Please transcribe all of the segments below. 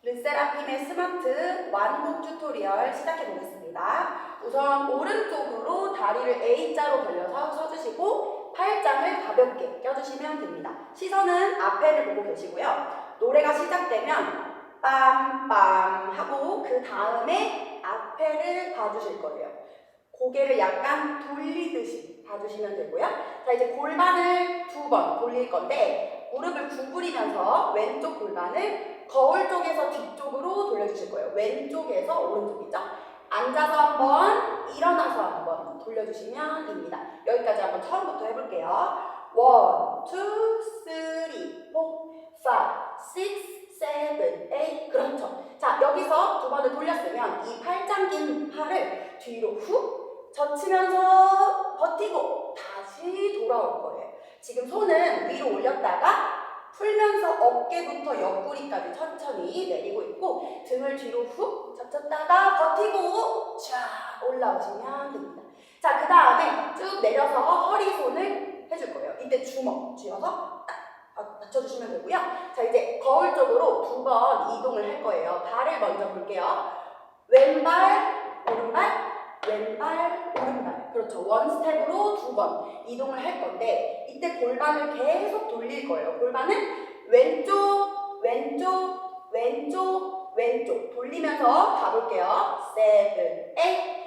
르세라핌의 스마트 완곡 튜토리얼 시작해 보겠습니다. 우선 오른쪽으로 다리를 A자로 벌려서 서주시고 팔짱을 가볍게 껴주시면 됩니다. 시선은 앞에를 보고 계시고요. 노래가 시작되면 빰빰 하고 그 다음에 앞에를 봐주실 거예요. 고개를 약간 돌리듯이 봐주시면 되고요. 자, 이제 골반을 2번 돌릴 건데 무릎을 구부리면서 왼쪽 골반을 거울 쪽에서 뒤쪽으로 돌려주실 거예요. 왼쪽에서 오른쪽이죠. 앉아서 한번, 일어나서 한번 돌려주시면 됩니다. 여기까지 한번 처음부터 해볼게요. 1, 2, 3, 4, 5, 6, 7, 8. 그렇죠. 자, 여기서 2번을 돌렸으면 이 팔짱 긴 팔을 뒤로 훅 젖히면서 버티고 다시 돌아올 거예요. 지금 손은 위로 올렸다가 풀면서 어깨부터 옆구리까지 천천히 내리고 있고 등을 뒤로 훅 젖혔다가 버티고 쫙 올라오시면 됩니다. 자, 그 다음에 쭉 내려서 허리손을 해줄 거예요. 이때 주먹 쥐어서 딱 받쳐주시면 되고요. 자, 이제 거울 쪽으로 2번 이동을 할 거예요. 발을 먼저 볼게요. 왼발, 오른발, 왼발, 오른발. 그렇죠. 원 스텝으로 2번 이동을 할 건데 이때 골반을 계속 돌릴 거예요. 골반은 왼쪽, 왼쪽, 왼쪽, 왼쪽 돌리면서 가볼게요. 7, 8, 1,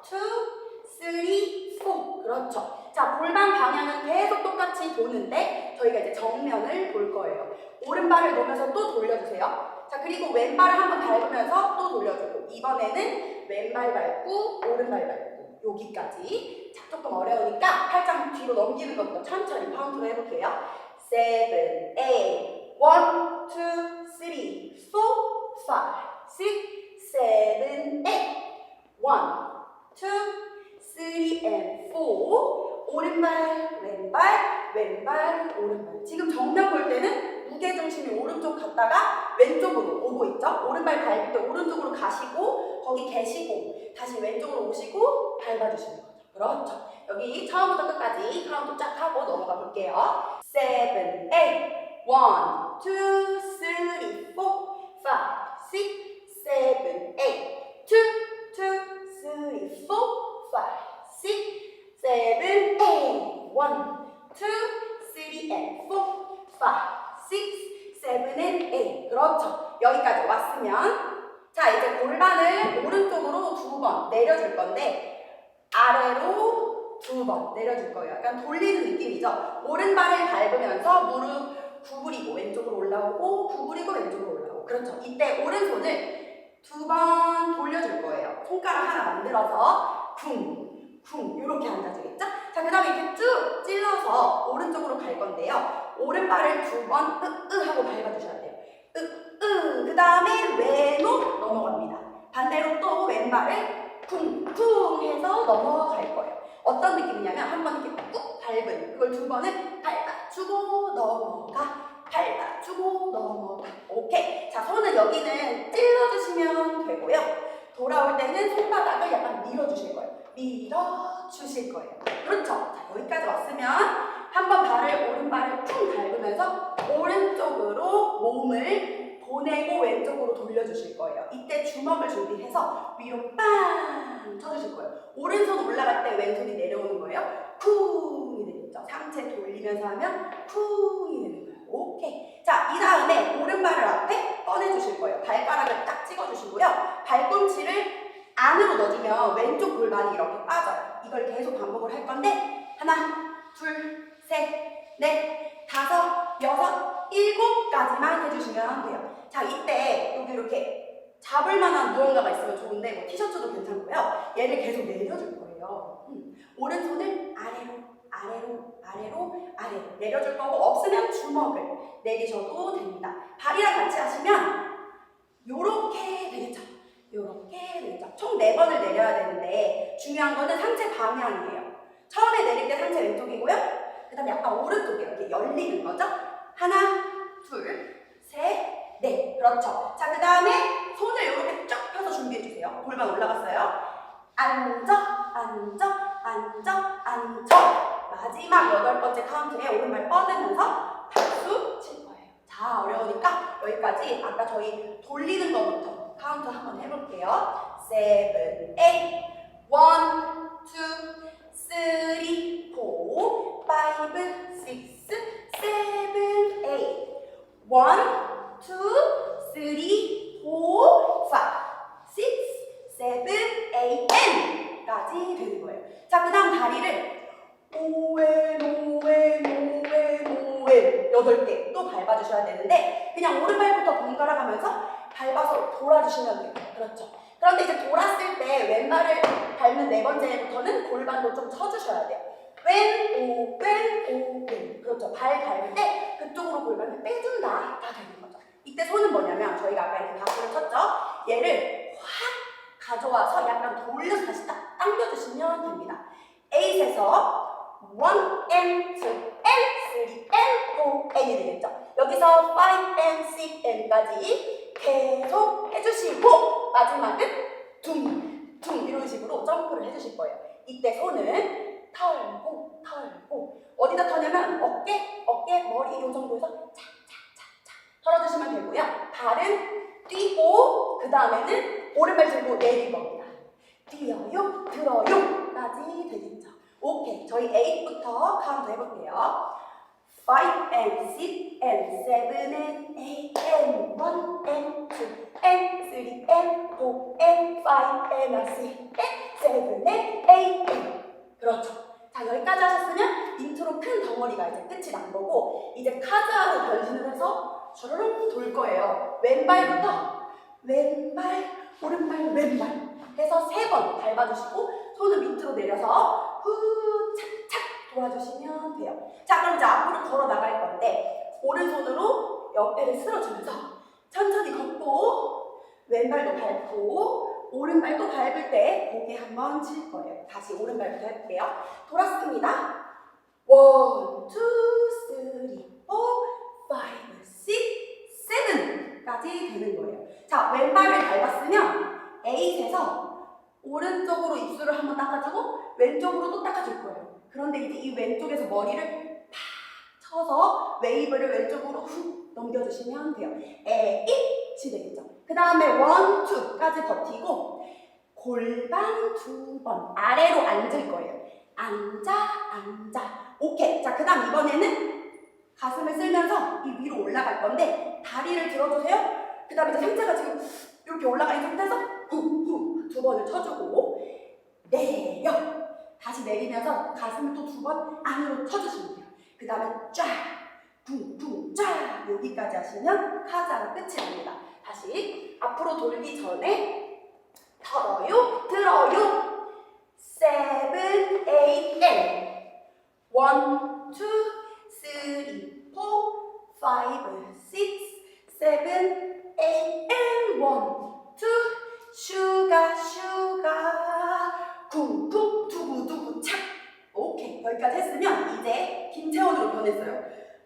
2, 3, 4. 그렇죠. 자, 골반 방향은 계속 똑같이 도는데 저희가 이제 정면을 볼 거예요. 오른발을 놓으면서 또 돌려주세요. 자, 그리고 왼발을 한번 밟으면서 또 돌려주고 이번에는 왼발 밟고 오른발 밟고 여기까지. 자, 조금 어려우니까 팔짱 뒤로 넘기는 것부터 천천히 카운트로 해볼게요. 7, 8, 1, 2, 3, 4, 5, 6, 7, 8 1, 2, 3, and 4. 오른발, 왼발, 왼발, 오른발. 지금 정면 볼 때는 무게중심이 오른쪽 갔다가 왼쪽으로 오고 있죠? 오른발 밟을 때 오른쪽으로 가시고 거기 계시고 다시 왼쪽으로 오시고 밟아주시는 거죠. 그렇죠. 여기 처음부터 끝까지 카운트 쫙 하고 넘어가 볼게요. 7, 8, 1, 2, 3, 4, 5, 6, 7, 8 2, 2, 3, 4, 5, 6, 7, 8 1, 2, 3, and 4, 5, 6, 7, and 8. 그렇죠. 여기까지 왔으면 자, 이제 골반을 오른쪽으로 2번 내려줄 건데 아래로 2번 내려줄 거예요. 약간 돌리는 느낌이죠. 오른발을 밟으면서 무릎 구부리고 왼쪽으로 올라오고 구부리고 왼쪽으로 올라오고. 그렇죠. 이때 오른손을 2번 돌려줄 거예요. 손가락 하나 만들어서 쿵 쿵 이렇게 앉아주겠죠? 자, 그 다음에 이렇게 쭉 찔러서 오른쪽으로 갈 건데요. 오른발을 2번 으으 하고 밟아주셔야 돼요. 으으. 그 다음에 왼쪽 넘어갑니다. 반대로 또 왼발을 쿵쿵 해서 넘어갈 거예요. 어떤 느낌이냐면 한 번 이렇게 꾹 밟은 그걸 2번은 밟아주고 넘어가 밟아주고 넘어가. 오케이. 자, 손은 여기는 찔러주시면 되고요. 돌아올 때는 손바닥을 약간 밀어주실 거예요. 밀어주실 거예요. 그렇죠. 자, 여기까지 왔으면 한번 발을 오른발을 쿵 밟으면서 오른쪽으로 몸을 보내고 왼쪽으로 돌려주실 거예요. 이때 주먹을 준비해서 위로 빵 쳐주실 거예요. 오른손 올라갈 때 왼손이 내려오는 거예요. 쿵이 되겠죠. 상체 돌리면서 하면 쿵이 되는 거예요. 오케이. 자, 이 다음에 오른발을 앞에 꺼내주실 거예요. 발가락을 딱 찍어주시고요. 발꿈치를 안으로 넣어주면 왼쪽 골반이 이렇게 빠져요. 이걸 계속 반복을 할 건데 하나, 둘, 셋, 넷, 다섯, 여섯, 7까지만 해주시면 돼요. 자, 이때 여기 이렇게 잡을 만한 무언가가 있으면 좋은데 뭐 티셔츠도 괜찮고요. 얘를 계속 내려줄 거예요. 오른손을 아래로, 아래로, 아래로, 아래로 내려줄 거고 없으면 주먹을 내리셔도 됩니다. 발이랑 같이 하시면 요렇게 되겠죠. 요렇게 되겠죠. 총 4번을 내려야 되는데 중요한 거는 상체 방향이에요. 처음에 내릴 때 상체 왼쪽이고요. 그 다음에 약간 오른쪽에 이렇게 열리는 거죠. 하나, 둘, 셋, 넷. 그렇죠. 자, 그 다음에 손을 이렇게 쫙 펴서 준비해주세요. 골반 올라갔어요. 앉아, 앉아, 앉아, 앉아. 마지막 8번째 카운트에 오른발 뻗으면서 박수 칠 거예요. 자, 자, 어려우니까 여기까지 아까 저희 돌리는 거부터 카운트 한번 해볼게요. 7, 8, 1, 2, 3, 4, 5, 6, 7, 8. 1, 2, 3, 4, 5, 6, 7, 8, N까지 되는 거예요. 자, 그 다음 다리를 오웬 8개 또 밟아주셔야 되는데 그냥 오른발부터 번갈아 가면서 밟아서 돌아주시면 돼요. 그렇죠. 그런데 이제 돌았을 때 왼발을 밟는 네 번째부터는 골반도 좀 쳐주셔야 돼요. 왼, 그렇죠. 발 밟을 때 그쪽으로 골반을 빼준다. 다 되는 거죠. 이때 손은 뭐냐면 저희가 아까 이렇게 박수를 쳤죠? 얘를 확 가져와서 약간 돌려서 다시 딱 당겨주시면 됩니다. 8에서 1 and 2 and 3 and 4 N이 되겠죠? 여기서 5 and 6 N까지 계속 해주시고 마지막은 둥 이런 식으로 점프를 해주실 거예요. 이때 손은 털고 어디다 터냐면 어깨, 머리 이 정도에서 착착착착 털어주시면 되고요. 발은 뛰고 그 다음에는 오른발 들고 내릴 겁니다. 뛰어요, 들어요까지 되겠죠. 오케이, 저희 8부터 카운트 해볼게요. 5 and 6 and 7 and 8 and 1 and 2 and 3 and 4 and 5 and 6 and 7 and 8 and 그렇죠. 자, 여기까지 하셨으면 인트로 큰 덩어리가 이제 끝이 난 거고 이제 카드아로 변신을 해서 주르륵 돌 거예요. 왼발부터 왼발, 오른발, 왼발 해서 3번 밟아주시고 손을 밑으로 내려서 후 착착 도와주시면 돼요. 자, 그럼 이제 앞으로 걸어 나갈 건데 오른손으로 옆에를 쓸어주면서 천천히 걷고 왼발도 밟고 오른발도 밟을 때 고개 한번 칠 거예요. 다시 오른발부터 해볼게요. 돌았습니다. 1, 2, 3, 4, 5, 6, 7까지 되는 거예요. 자, 왼발을 밟았으면 8에서 오른쪽으로 입술을 한번 닦아주고 왼쪽으로 또 닦아줄 거예요. 그런데 이제 이 왼쪽에서 머리를 팍 쳐서 웨이브를 왼쪽으로 훅 넘겨주시면 돼요. 에잇이 되겠죠. 그 다음에 1, 2까지 버티고 골반 2번 아래로 앉을 거예요. 앉아. 오케이. 자, 그 다음 이번에는 가슴을 쓸면서 이 위로 올라갈 건데 다리를 들어주세요. 그 다음에 이제 상체가 지금 이렇게 올라가 있는 상태에서 후 2번을 쳐주고 내려 다시 내리면서 가슴을 또 2번 안으로 쳐주시면 돼요. 그 다음에 쫙 둥둥 쫙 여기까지 하시면 카자가 끝이 납니다. 다시 앞으로 돌기 전에 털어요 들어요 7, 8, N 1, 2, 3, 4, 5, 6, 7, 8 and 1, 2 슈가 쿵쿵 두구두구 착. 오케이, 여기까지 했으면 이제 김채원으로 변했어요.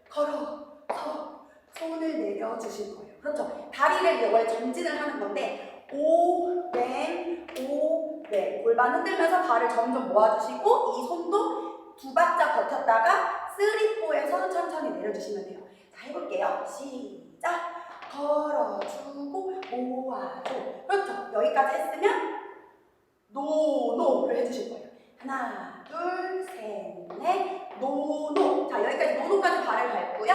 걸어서 손을 내려주실 거예요. 그렇죠. 다리를 원래 전진을 하는 건데 오왼 골반 흔들면서 발을 점점 모아주시고 이 손도 2박자 버텼다가 3, 4에서 천천히 내려주시면 돼요. 자, 해볼게요. 시작. 걸어주고 모아줘. 그렇죠. 여기까지 했으면 노노를 해주실 거예요. 하나, 둘, 셋, 넷, 노노. 자, 여기까지 노노까지 발을 밟고요.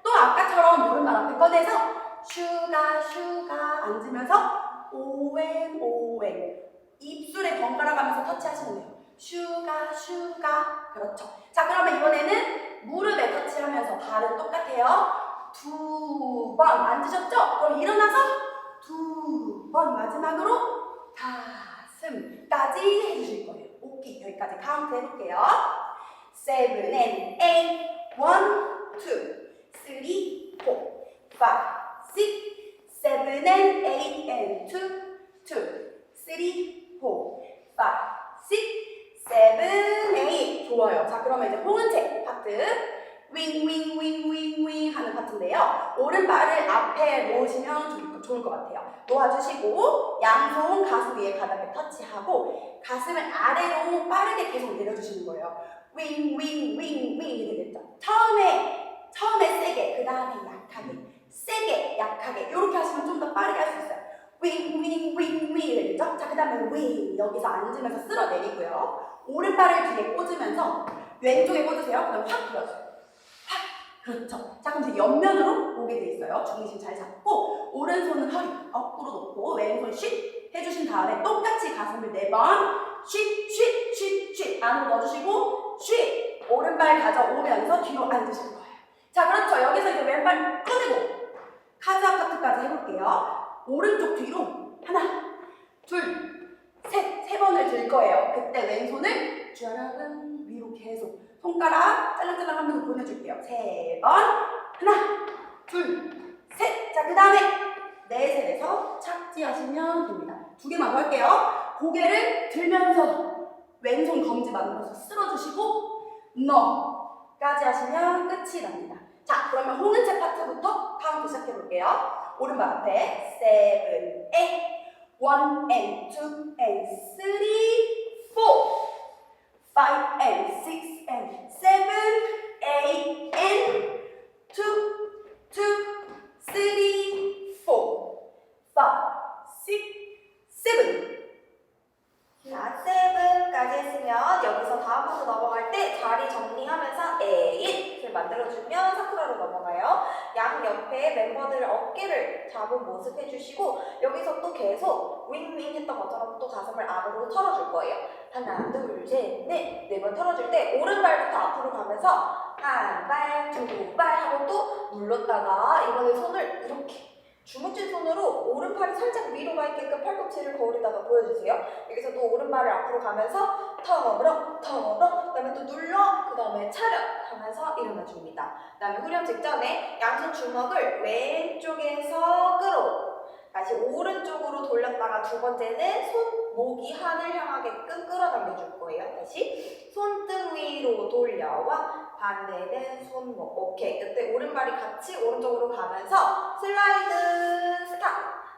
또 아까처럼 오른발 앞에 꺼내서 슈가 앉으면서 오웬 입술에 번갈아 가면서 터치하시면 돼요. 슈가 그렇죠. 자, 그러면 이번에는 무릎에 터치하면서 발은 똑같아요. 2번 앉으셨죠? 그럼 일어나서 2번 마지막으로 가슴까지 해주실 거예요. 오케이, 여기까지 카운트 해볼게요. 7 and 8 1, 2, 3, 4, 5, 6, 7 and 8 and 2, 3, 4, 5, 6, 7, 8 좋아요. 자, 그러면 이제 홍은채 파트 윙 하는 파트인데요. 오른발을 앞에 놓으시면 좋을 것 같아요. 놓아주시고 양손 가슴 위에 가볍게 터치하고 가슴을 아래로 빠르게 계속 내려주시는 거예요. 윙 되겠죠. 처음에 처음에 세게, 그 다음에 약하게, 세게, 약하게 이렇게 하시면 좀 더 빠르게 할 수 있어요. 윙, 윙, 윙, 윙 되겠죠? 자, 그 다음에 윙 여기서 앉으면서 쓸어내리고요. 오른발을 뒤에 꽂으면서 왼쪽에 꽂으세요. 그럼 확 들어줘요. 확. 그렇죠. 자, 그럼 이제 옆면으로 오게 돼 있어요. 중심 잘 잡고 오른손은 허리 거꾸로 놓고 왼손 쉿 해주신 다음에 똑같이 가슴을 4번 쉿, 쉿, 쉿, 쉿 안으로 넣어주시고 쉿 오른발 가져오면서 뒤로 앉으실 거예요. 자, 그렇죠. 여기서 이제 왼발 꺼내고 카즈아 파트까지 해볼게요. 오른쪽 뒤로 하나, 둘, 셋, 3번을 들 거예요. 그때 왼손을 쭈라른 위로 계속 손가락 짤랑짤랑 하면서 보내줄게요. 3번 하나, 둘, 셋. 자, 그 다음에 넷에서 착지하시면 됩니다. 2개만 더 할게요. 고개를 들면서 왼손 검지 만들어서 쓸어주시고 너까지 하시면 끝이 납니다. 자, 그러면 홍은채 파트부터 카운트 시작해볼게요. 오른발 앞에 7, 8 1 and 2 and 3, 4 5 and 6 and 7, 8 and 2, 2, 3, 4 5, 6, 7 자, 7까지 했으면 여기서 다음부터 넘어갈 때 자리 정리하면서 8을 만들어주면 사쿠라로 넘어가요. 양 옆에 멤버들 어깨를 잡은 모습 해주시고 여기서 또 계속 윙윙 했던 것처럼 또 가슴을 안으로 털어줄 거예요. 하나, 둘, 셋, 넷, 4번 털어줄 때 오른발부터 앞으로 가면서 한 발, 2발 하고 또 눌렀다가 이번에 손을 이렇게 주먹질 손으로 오른팔이 살짝 위로 가 있게끔 팔꿈치를 거울에다가 보여주세요. 여기서 또 오른발을 앞으로 가면서 털어, 그 다음에 또 눌러, 그 다음에 차렷 하면서 일어나줍니다. 그 다음에 후렴 직전에 양손 주먹을 왼쪽에서 끌어 다시 오른쪽으로 돌렸다가 2번째는 손목이 하늘 향하게끔 끌어당겨줄 거예요. 다시 손등 위로 돌려와 반대는 손목. 오케이. 이때 오른발이 같이 오른쪽으로 가면서 슬라이드 스탑.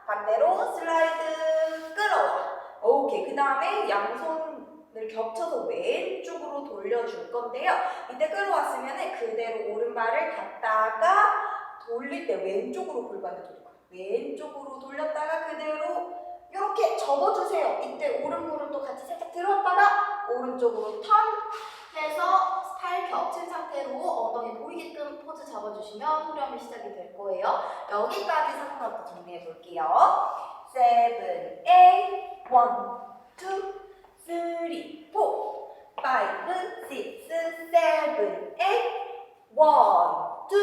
반대로 슬라이드 끌어와. 오케이. 그 다음에 양손을 겹쳐서 왼쪽으로 돌려줄 건데요. 이때 끌어왔으면 그대로 오른발을 갖다가 돌릴 때 왼쪽으로 골반을 돌릴 거예요. 왼쪽으로 돌렸다가 그대로 이렇게 접어주세요. 이때 오른 무릎도 같이 살짝 들었다가 오른쪽으로 턴 해서 팔 겹친 상태로 엉덩이 보이게끔 포즈 잡아주시면 후렴이 시작이 될 거예요. 여기까지 사쿠라부터 정리해 볼게요. 7, 8, 1, 2, 3, 4, 5, 6, 7, 8, 1, 2, 3, 4, and 5, 6,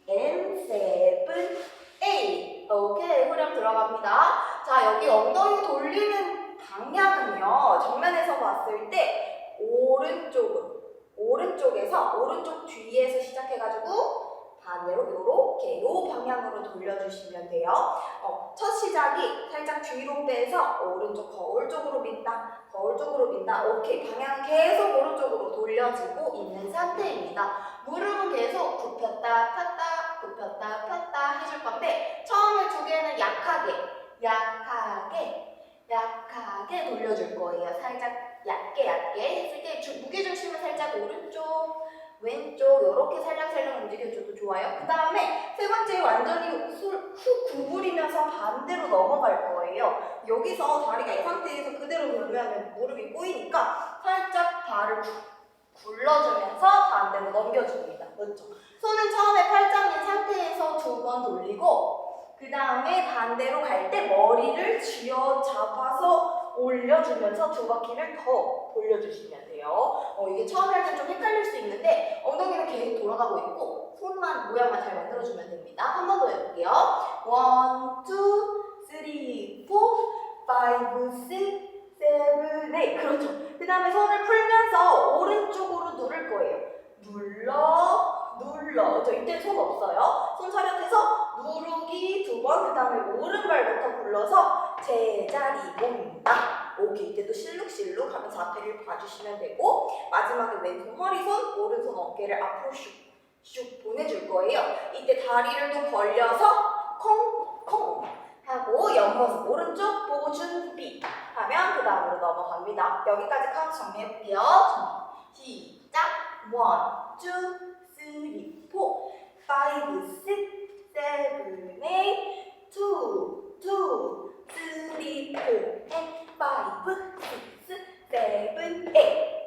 and 7, 8. 오케이, 후렴 들어갑니다. 자, 여기 엉덩이 돌리는 방향은요, 정면에서 봤을 때 오른쪽에서 오른쪽 뒤에서 시작해가지고 반대로 요렇게 요 방향으로 돌려주시면 돼요. 첫 시작이 살짝 뒤로 빼서 오른쪽 거울 쪽으로 민다, 거울 쪽으로 민다. 오케이, 방향은 계속 오른쪽으로 돌려지고 있는 상태입니다. 무릎은 계속 굽혔다 폈다 굽혔다 폈다 해줄 건데 처음에 2개는 약하게 돌려줄 거예요. 살짝 얇게 했을 때 무게중심은 살짝 오른쪽 왼쪽 이렇게 살랑살랑 움직여줘도 좋아요. 그 다음에 3번째 완전히 후 구부리면서 반대로 넘어갈 거예요. 여기서 다리가 이 상태에서 그대로 놓으면 무릎이 꼬이니까 살짝 발을 굴러주면서 반대로 넘겨줍니다. 그렇죠? 손은 처음에 팔짱인 상태에서 2번 돌리고 그 다음에 반대로 갈 때 머리를 쥐어잡아서 올려주면서 2바퀴를 더 돌려주시면 돼요. 이게 처음에 할 때 좀 헷갈릴 수 있는데 엉덩이는 계속 돌아가고 있고 손만 모양만 잘 만들어주면 됩니다. 한 번 더 해볼게요. 1, 2, 3, 4, 5, 6, 7, 8. 그렇죠. 그 다음에 손을 풀면서 오른쪽으로 누를 거예요. 눌러. 그렇죠. 이때 손 없어요. 손 차렷해서 누르기 2번, 그 다음에 오른발부터 굴러서 제자리 몬다. 오케이. 이때도 실룩실룩 하면서 앞에를 봐주시면 되고 마지막에 왼손 허리손, 오른손 어깨를 앞으로 슉슉 보내줄 거예요. 이때 다리를 또 벌려서 콩콩 하고 옆모습 오른쪽 보고 준비 하면 그 다음으로 넘어갑니다. 여기까지 카운트 정리해볼게요. 시작. 1, 2, 3, 4, 5, 6, 7, 8, 2, 2, 3, 4, and 5, 6, 7, 8.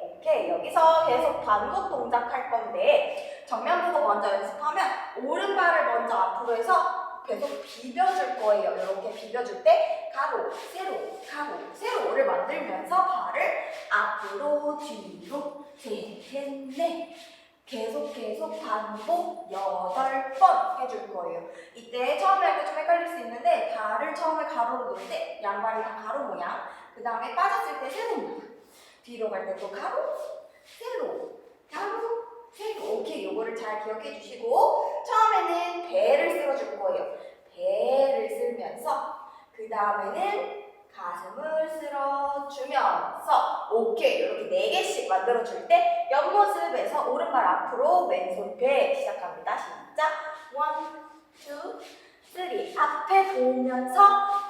오케이, 여기서 계속 반복 동작할 건데 정면 보고 먼저 연습하면 오른발을 먼저 앞으로 해서 계속 비벼줄 거예요. 이렇게 비벼줄 때 가로, 가로, 세로를 만들면서 발을 앞으로, 뒤로, 셋, 넷. 계속 반복 8번 해줄 거예요. 이때 처음에 할 때 좀 헷갈릴 수 있는데 발을 처음에 가로로 놓을 때 양발이 다 가로 모양, 그 다음에 빠졌을 때 세로 모양, 뒤로 갈 때 또 가로, 세로, 오케이, 요거를 잘 기억해 주시고 처음에는 배를 쓸어줄 거예요. 배를 쓸면서 그 다음에는 가슴을 쓸어주면서 오케이, 이렇게 4개씩 만들어줄 때 옆모습에서 오른발 앞으로 왼손 배 시작합니다. 시작. 1, 2, 3 앞에 보면서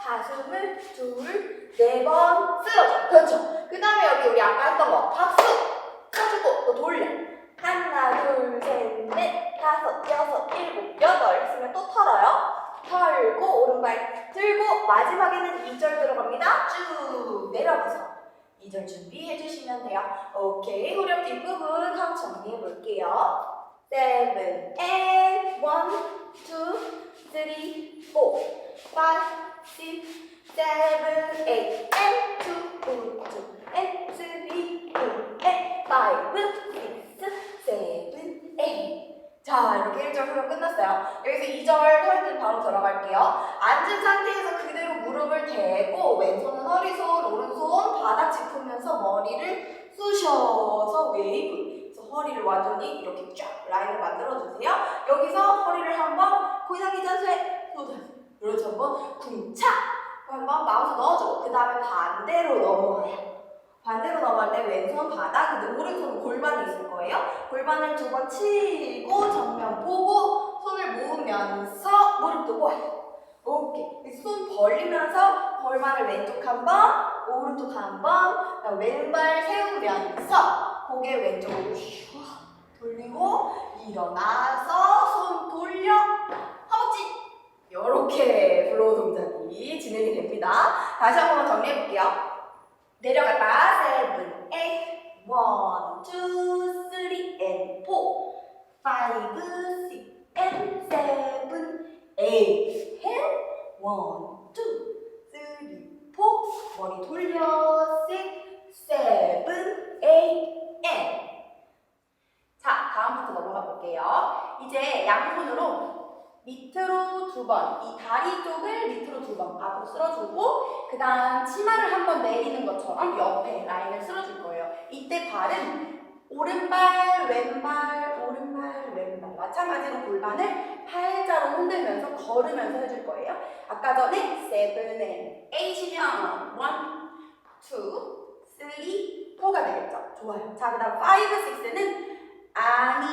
가슴을 2, 4번 쓸어줘. 그렇죠. 그 다음에 여기 우리 아까 했던 거 박수 쳐주고 또 돌려. 하나, 둘, 셋, 넷, 다섯, 여섯, 일곱, 여덟 했으면 또 털어요. 털고 오른발 들고 마지막에는 2절 들어갑니다. 쭉 내려가서 2절 준비해 주시면 돼요. 오케이, 후렴 뒷부분 한번 정리해 볼게요. 7 and 1, 2, 3, 4, 5, 6, 7, 8 and 2, 2 and 3, 4 and 5, 6, 7, 8. 자, 이렇게 1절 후렴 끝났어요. 여기서 2절 털들 바로 들어갈게요. 앉은 상태에서 그대로 무릎을 대고 왼손은 허리손, 오른손 바닥 짚으면서 머리를 쑤셔서 웨이브. 그래서 허리를 완전히 이렇게 쫙 라인을 만들어주세요. 여기서 허리를 한번 고양이 자세, 그렇죠. 한번 쿵착 한번 마우스 넣어주고 그 다음에 반대로 넘어가요. 반대로 넘어갈 때 왼손 바닥, 근데 오른손 골반이 있을 거예요. 골반을 2번 치고 정면 보고 손을 모으면서 무릎도 모아요. 오케이. 손 벌리면서 골반을 왼쪽 한 번, 오른쪽 한 번, 왼발 세우면서 고개 왼쪽으로 슉 돌리고 일어나서 손 돌려 허벅지. 이렇게 플로우 동작이 진행이 됩니다. 다시 한번 정리해 볼게요. 내려갔다 7, 8, 1, 2, 3 and 4, 5, 6 and 7, 8 and 1, 2, 3, 4 머리 돌려 6, 7, 8 and 자, 다음부터 넘어가 볼게요. 이제 양손으로 밑으로 2번, 이 다리 쪽을 밑으로 2번 앞으로 쓸어주고 그 다음 치마를 한번 내리는 것처럼 옆에 라인을 쓸어줄 거예요. 이때 발은 오른발, 왼발, 오른발, 왼발 마찬가지로 골반을 팔자로 흔들면서 걸으면서 해줄 거예요. 아까 전에 7, 8이면 1, 2, 3, 4가 되겠죠? 좋아요. 자, 그 다음 5, 6는 아니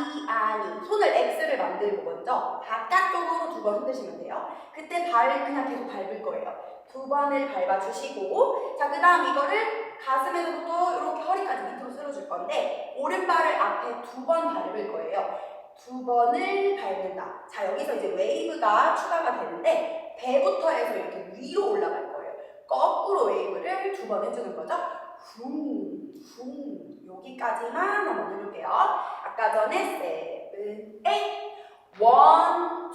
손을 X를 만들고 먼저 바깥쪽으로 2번 흔드시면 돼요. 그때 발을 그냥 계속 밟을 거예요. 2번을 밟아주시고 자, 그 다음 이거를 가슴에서부터 이렇게 허리까지 밑으로 쓸어줄 건데 오른발을 앞에 2번 밟을 거예요. 2번을 밟는다. 자, 여기서 이제 웨이브가 추가가 되는데 배부터 해서 이렇게 위로 올라갈 거예요. 거꾸로 웨이브를 2번 해주는 거죠. 여기까지만 한번 해볼게요. 아까 전에 7, 8 1, 2, 3,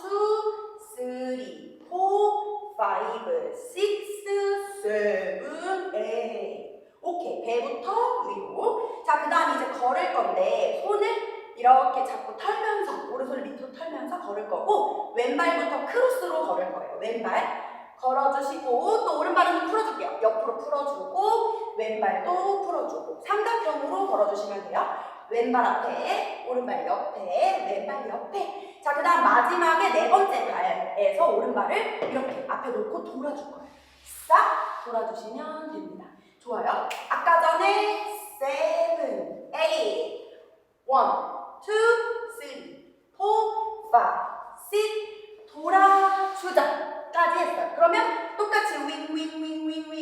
4, 5, 6, 7, 8 오케이, 배부터 위로. 자, 그 다음 이제 걸을 건데 손을 이렇게 잡고 털면서 오른손을 밑으로 털면서 걸을 거고 왼발부터 크로스로 걸을 거예요. 왼발 걸어주시고 또 오른발은 좀 풀어줄게요. 옆으로 풀어주고 왼발도 풀어주고 삼각형으로 걸어주시면 돼요. 왼발 앞에, 오른발 옆에, 왼발 옆에. 자, 그 다음 마지막에 4번째 발에서 오른발을 이렇게 앞에 놓고 돌아줄 거예요. 싹 돌아주시면 됩니다. 좋아요. 아까 전에 7, 8 1, 2, 3, 4, 5, 6 돌아주자 까지 했어요. 그러면 똑같이 윙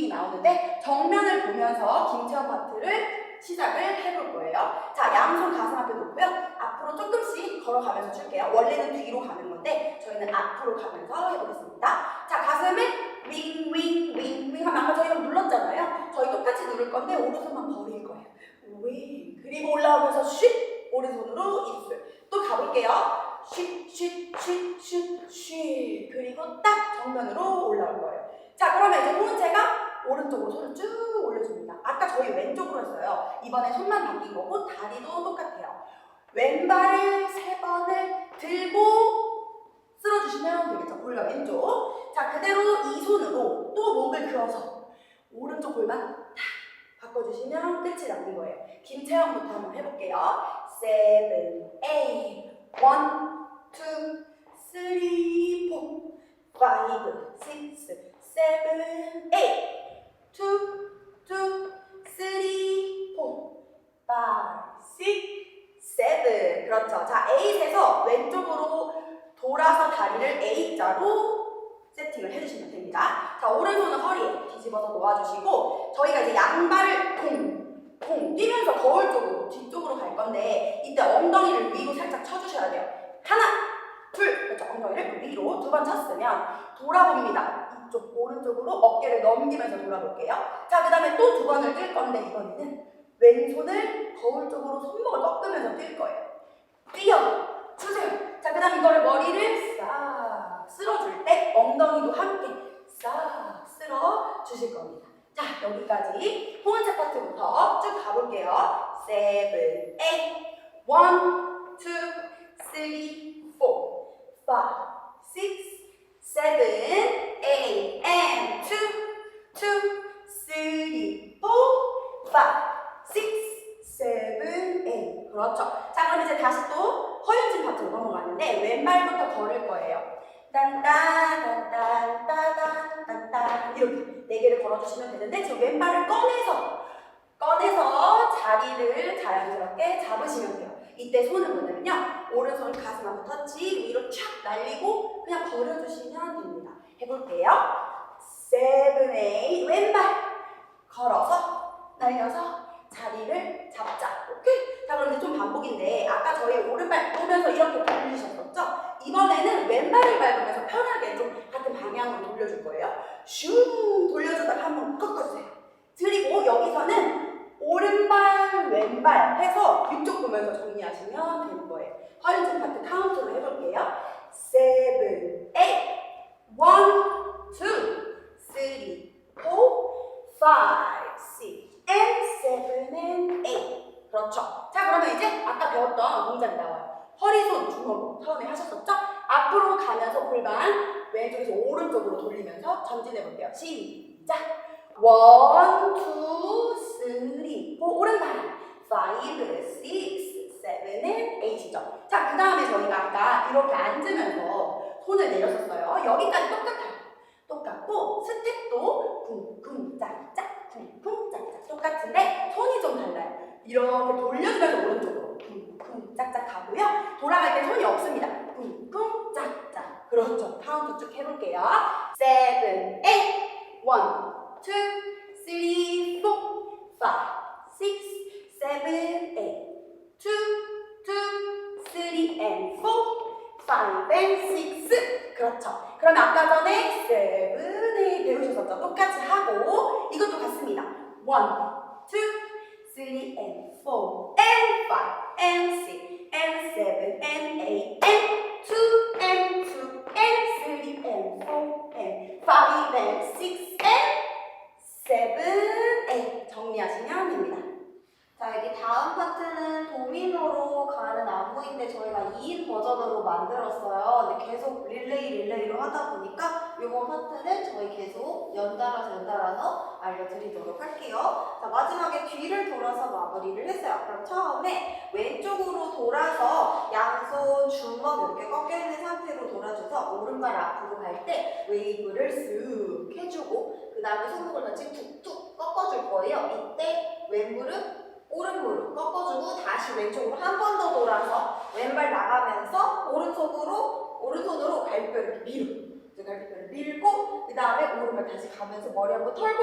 나오는데 정면을 보면서 김채원 파트를 시작을 해볼 거예요. 자, 양손 가슴 앞에 놓고요. 앞으로 조금씩 걸어가면서 줄게요. 원래는 뒤로 가는 건데 저희는 앞으로 가면서 해보겠습니다. 자, 가슴을 윙윙윙윙 하면 아까 저희가 눌렀잖아요. 저희 똑같이 누를 건데 오른손만 버릴 거예요. 윙. 그리고 올라오면서 쉿. 오른손으로 입술. 또 가볼게요. 쉿, 쉿, 쉿, 쉿, 쉿. 그리고 딱 정면으로 올라올 거예요. 자, 그러면 이제 호은체가 오른쪽으로 손을 쭉 올려줍니다. 아까 저희 왼쪽으로 했어요. 이번에 손만 바뀐 거고 다리도 똑같아요. 왼발을 3번을 들고 쓸어주시면 되겠죠. 골반 왼쪽. 자, 그대로 이 손으로 또 목을 그어서 오른쪽 골반 탁 바꿔주시면 끝이 나는 거예요. 김채연부터 한번 해볼게요. 7, 8, 1, 2, 3, 4, 5, 6, 7, 8 2, 2, 3, 4, 5, 6, 7 그렇죠. 자, 8에서 왼쪽으로 돌아서 다리를 A자로 세팅을 해주시면 됩니다. 자, 오른손은 허리에 뒤집어서 놓아주시고 저희가 이제 양발을 콩 뛰면서 거울 쪽으로 뒤쪽으로 갈 건데 이때 엉덩이를 위로 살짝 쳐주셔야 돼요. 하나, 둘, 그렇죠. 엉덩이를 위로 2번 쳤으면 돌아봅니다. 이쪽 오른쪽으로 어깨를 넘기면서 돌아볼게요. 자, 그 다음에 또 2번을 뛸 건데 이번에는 왼손을 거울 쪽으로 손목을 꺾으면서 뛸 거예요. 뛰어 주세요. 자, 그 다음 이거를 머리를 싹 쓸어줄 때 엉덩이도 함께 싹 쓸어 주실 겁니다. 자, 여기까지 호은체 파트부터 쭉 가볼게요. 7, 8, 1, 2, 3, 4, 5, 6, 7, 8, and 2, 3, 4, 5, 6, 7, 8. 그렇죠. 자, 그럼 이제 다시 또 허영진 파트로 넘어가는데 왼발부터 걸을 거예요. 딴딴딴딴딴딴딴 이렇게 4개를 걸어주시면 되는데 지금 왼발을 꺼내서 자리를 자연스럽게 잡으시면 돼요. 이때 손을 뭐냐면요. 오른손 가슴 앞에 터치 위로 촥 날리고 그냥 버려주시면 됩니다. 해볼게요. 7, 8 왼발 걸어서 날려서 자리를 잡자. 오케이? 자, 그럼 이제 좀 반복인데 아까 저희 오른발 놓으면서 이렇게 돌리셨었죠? 이번에는 왼발을 밟으면서 편하게 좀 같은 방향으로 돌려줄 거예요. 슝 돌려주다가 한번 꺾어주세요. 그리고 여기서는 오른발, 왼발 해서 뒤쪽 보면서 정리하시면 되는 거예요. 허영진 파트 카운트로 해볼게요. 7, 8, 1, 2, 3, 4, 5, 6, and 7, and 8. 그렇죠. 자, 그러면 이제 아까 배웠던 동작이 나와요. 허리손 주먹 처음에 하셨었죠? 앞으로 가면서 골반 왼쪽에서 오른쪽으로 돌리면서 전진해볼게요. 시작! 1, 2, 3, 4 오른발 5, 6, 7, and 8이죠. 자, 그 다음에 저희가 아까 이렇게 앉으면서 손을 내렸었어요. 여기까지 똑같아요. 똑같고 스텝도 쿵쿵 짝짝 쿵쿵 짝짝 똑같은데 손이 좀 달라요. 이렇게 돌려주면서 오른쪽으로 쿵쿵 짝짝 가고요. 돌아갈 때 손이 없습니다. 쿵쿵 짝짝. 그렇죠. 카운트 쭉 해볼게요. 7, 8, 1, 2, 3, 4, 5, 6, 7, 8 2, 3, and 4 5, and 6 그렇죠. 그러면 아까 전에 7, 8 배우셨었죠? 똑같이 하고 이것도 같습니다. 1, 2, 3, and 4 and 5 and 6 and 7 and 8 and 2 and 2 and 3 and 4 and 5 and 6 and 7, 8 정리하시면 됩니다. 자, 여기 다음 파트는 도미노로 가는 안무인데 저희가 2인 버전으로 만들었어요. 근데 계속 릴레이로 하다 보니까 이번 파트는 저희 계속 연달아서 알려드리도록 할게요. 자, 마지막에 뒤를 돌아서 마무리를 했어요. 그럼 처음에 왼쪽으로 돌아서 양손 주먹 이렇게 꺾여있는 상태로 돌아줘서 오른발 앞으로 갈 때 웨이브를 쓱 해주고 그 다음에 손목을 같이 툭툭 꺾어줄 거예요. 이때 왼무릎 오른 무릎 꺾어주고 다시 왼쪽으로 한 번 더 돌아서 왼발 나가면서 오른손으로 갈비뼈를 밀어. 갈비뼈를 밀고 그 다음에 오른발 다시 가면서 머리 한번 털고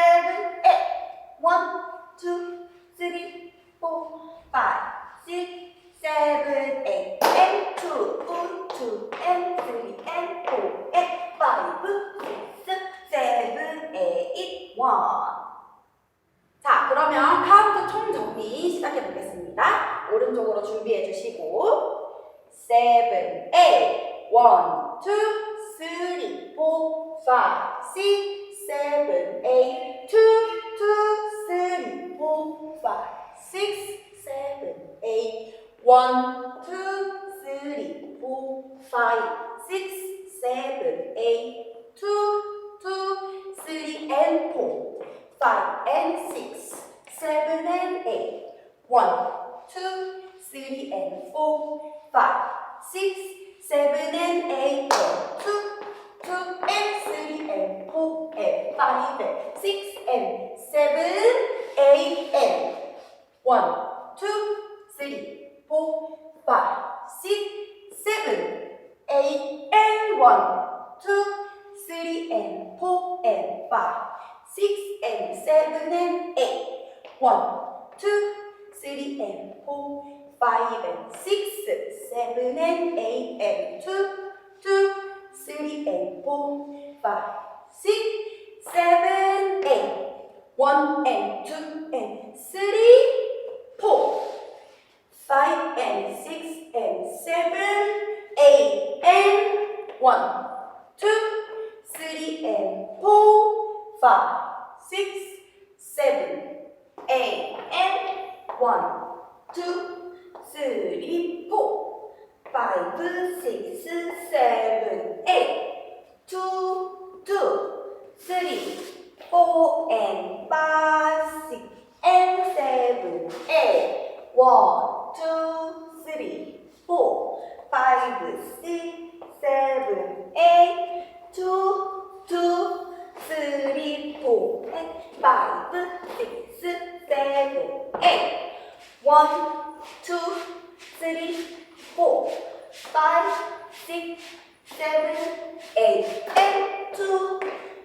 seven, eight. 1, 2, 3, 4, 5, 6, 7, 8. And 2, and 3, and 4, and 5, 6, 7, 8, 1. 자, 그러면 우리 시작해 보겠습니다. 오른쪽으로 준비해 주시고 7, 8 1, 2, 3, 4, 5, 6, 7, 8 2, 2, 3, 4, 5, 6, 7, 8 1, 2, 3, 4, 5, 6, 7, 8 2, 2, 3 and 4 5 and 6 7 and 8 1, 2, 3 and 4 5, 6, 7 and 8 2, 2 and 3 and 4 and 5 and 6 and 7 8 and 1, 2, 3, 4 5, 6, 7 8 and 1, 2, 3 and 4 and 5 6 and 7 and 8 1, 2, 3 and 4 5 and 6 7 and 8 and 2, 2, 3 and 4 5 6 7 8 1 and 2 and 3 4 5 and 6 and 7 8 and 1, 2, 3 and 4 5 6 7 8 and 1, 2, 3, 4 5 6 7 8 2, 3, 4 and 5 6 and 7 8 1, 2, 3, 4 5 6 7 8 2, 2, 3, 4 and 5 6 7 8 1, 2, 3, 4 5 6 7 8 and 2,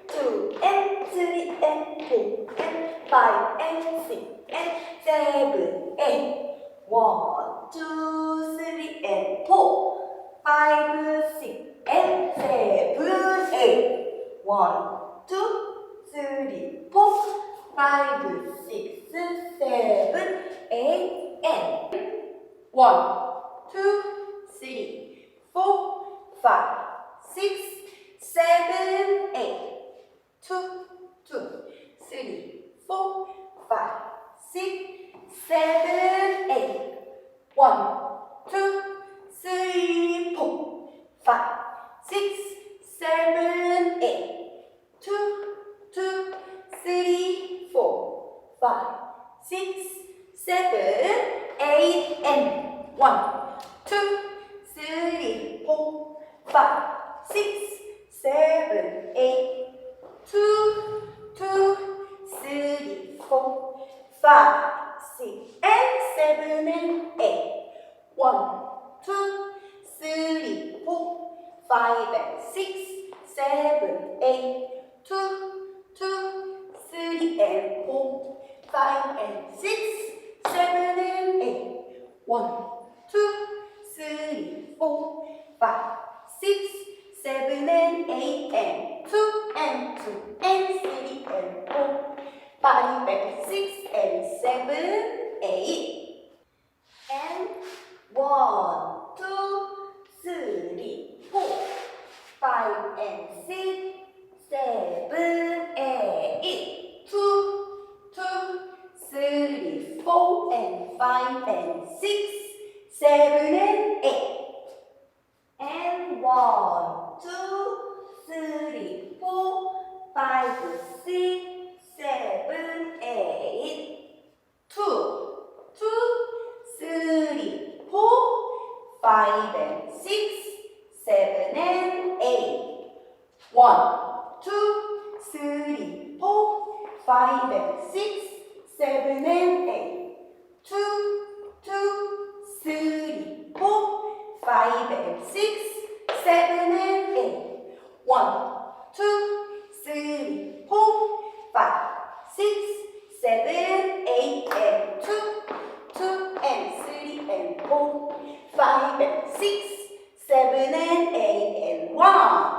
2 and 3 and 4 and 5 and 6 and 7 8 1, 2, 3 and 4 5 6 and 7 8 1, 2, 3, 4 5 6 7 8 and 1, 2, 3, 4 5 6 7 8 2, 2, 3, 4 5 6 7 8 1, 2, 3, 4 5 6 7 8 2, 2, 3, 4 5 6 7 8 and 1, 2, 3, 4 5 6 7 8 2, 2, 3, 4 5 6 and 7 and 8 1, 2, 3, 4 5 and 6 7 8 2, 2, 3 and 4 5 and 6 7 and 8 1, 2, 3, 4 5 6 7 and 8 and 2 and 2 and 3 and 4 5 and 6 and 7 8 and 1, 2, 3, 4 5 and 6 7 8 2, 2, 3, 4 and 5 and 6 7 and 8 and 1, 2, 3, 4 5 6 7 8 2, 3, 4 5 and 6 7 and 8 1, 2, 3, 4 5 and 6 7 and 8 2, 3, 4 5 and 6 7 and 8 1, 2, 3, 4 5 6 7 8 and 2, 2 and 3 and 4 5 and 6 7 and 8 and 1,